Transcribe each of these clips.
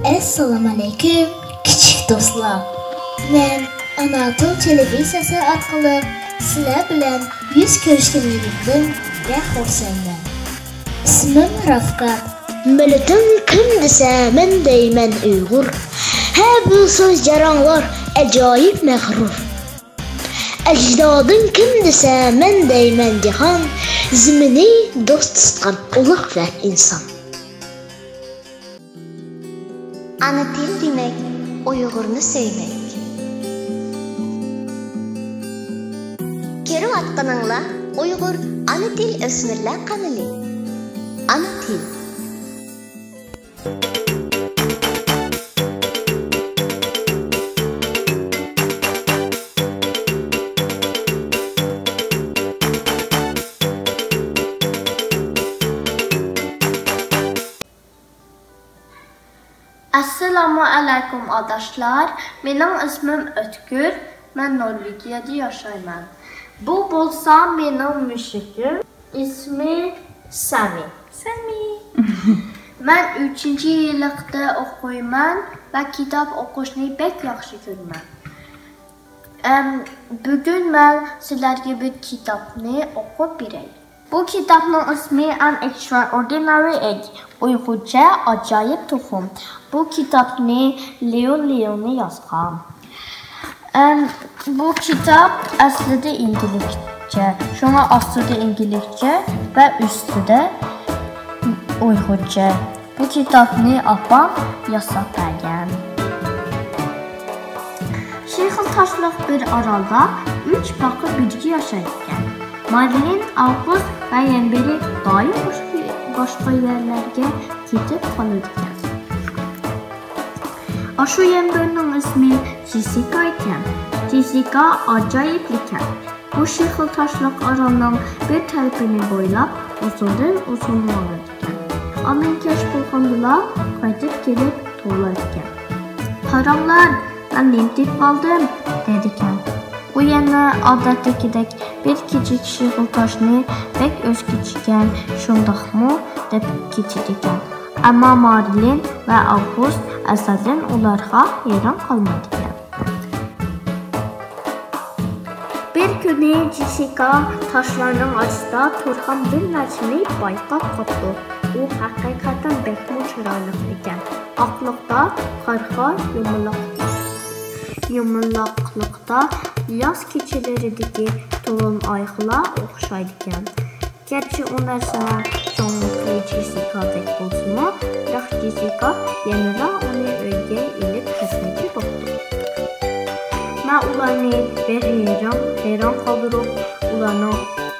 Assalamu alaykum kichik do'stlar. Men Anatol televiziyasi orqali sizlar bilan yuz ko'rishganligimdan xursandman. İsmim Rafqat. Milletin kim desa men deyman Uyg'ur. Ha bu so'z jaranglar ajoyib mag'rur. Ajdodin kim desa men deyman jahon. Zimini do'st tutgan ulug' va inson. Ana til demek Uyg'urni sevmek. Keri atqanыңla Uyg'ur ana til o'smirlar qanili. Ana til. Assalamu alaykum arkadaşlar. Benim ismim Ötkür. Ben Norveç'te yaşayman. Bu bolsa benim müşrikim. İsmi Sami. Ben 3. yıllıkta okuyman ve kitap okuşunu pek yaxşı görmem. Bugün ben sizlerge bir kitapni okup bireyim. Bu kitabın ismi An Extraordinary Egg. Uygurca acayip tohum. Bu kitapni Leon yazgan. Bu kitap aslında İngilizce. Şuna aslında İngilizce ve üstü de Uygurca. Bu kitapni apam yasaklayan. Şeyxiltaşlıq bir aralda 3 bakı birgi yaşayırken. Marilyn, August ve Yenberi daim başka yerlerge gidip kalırken. Aşu Yenberi'nin ismi Jessica iken. Jessica acayip iken. Bu şeyxiltaşlıq aralının bir tərpini boylap uzun alırken. Amin keş bulğandılar, qaytıp gelip tuğlarken. Haramlar, ben nemtip aldım, dediken. Bu yana adətdəkidək bir kiçik şeyxiltaşını pek öz kiçikən şundaqmı deb keçidiken. Amma Marilyn ve August əsasən onlarga heyran qalmadıken. Bir günü Jessica taşlarının açıda turğan bir nərsini bayqab qapdı. O həqiqətən bəkmə çıraqlıq ikən. Aqlıqda qarğa yumurlaqlıqda yaz keçiləridəki tulum ayğıla oxşaydıkən. Gerçi o nərsənin çoğunluqlu Jessica bək bolsunmu, бірақ Jessica yenələ onu öyge ilib xəsməki baxdı. Mən ularını bir heyran qaldırıb, ularını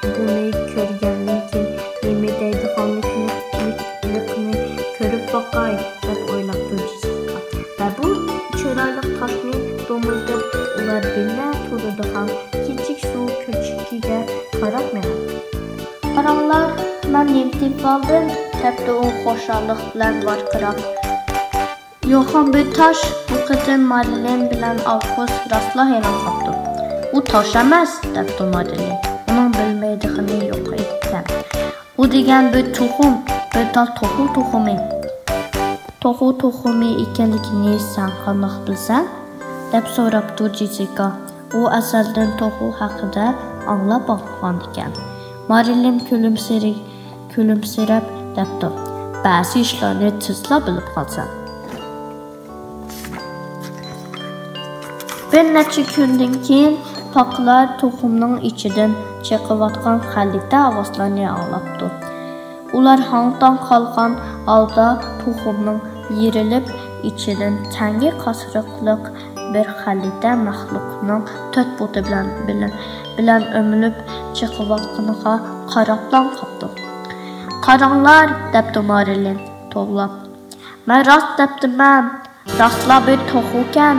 bunu körgənlikin yemədəydiğanlıqını körüb baxay deyə oylaqdı Jessica. Və bu çıraqlıq taşını domuzdub, ular bilinə turudğan kiçik su köçküge qarab mənə. Qaranlar, mən nemtip aldım, təbdə o xoşallıq bilən varqıraq. Yoxan bir taş, bu qıdın Marilyn bilən August rastla heyran qapdı. Bu taş əməz, dəbdə Marilyn. Onun bilməydiğini yox edikən. Bu digən bir toxum, bir dal toxumu. Toxumu ikənlikini sən qanaq bilsən, dəb sorabdı Jessica. O əzəldən toxu haqqında anla baxan ikən. Marilyn gülümsirəb dəbdə. Bəzi işlərini tızla bilib qalsan. Bir neçə gündən keyin paklar toxumunun içidən çıxıvatqan xəllikdə avazlarını ağlapdı. Ular hangdan qalğan halda toxumunun yerilib içidən təngi qasırıqlıq bir xəllikdə məxluqunun tört botu bilən ömülüb çıxıvatqınıqa qarablan qapdı. Qaranlar, dəbdi Marilyn toğlab. Mən rast dəbdi mən, rastla bir toxukən.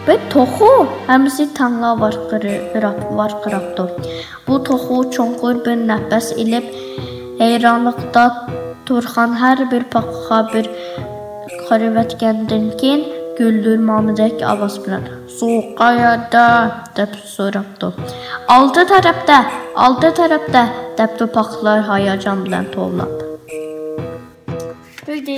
Bir toxu həmisi tanla varqıraqdı. Bu toxu çonqur bir nəfəs ilib, heyranlıqda turğan hər bir paqa bir qarıvətkəndən keyin güldürmamidək avaz bilən "Soğuqayada" deyə sorabdı. Aldı tərəfdə deyə paqlar hayacan bilən tovlab. Böyle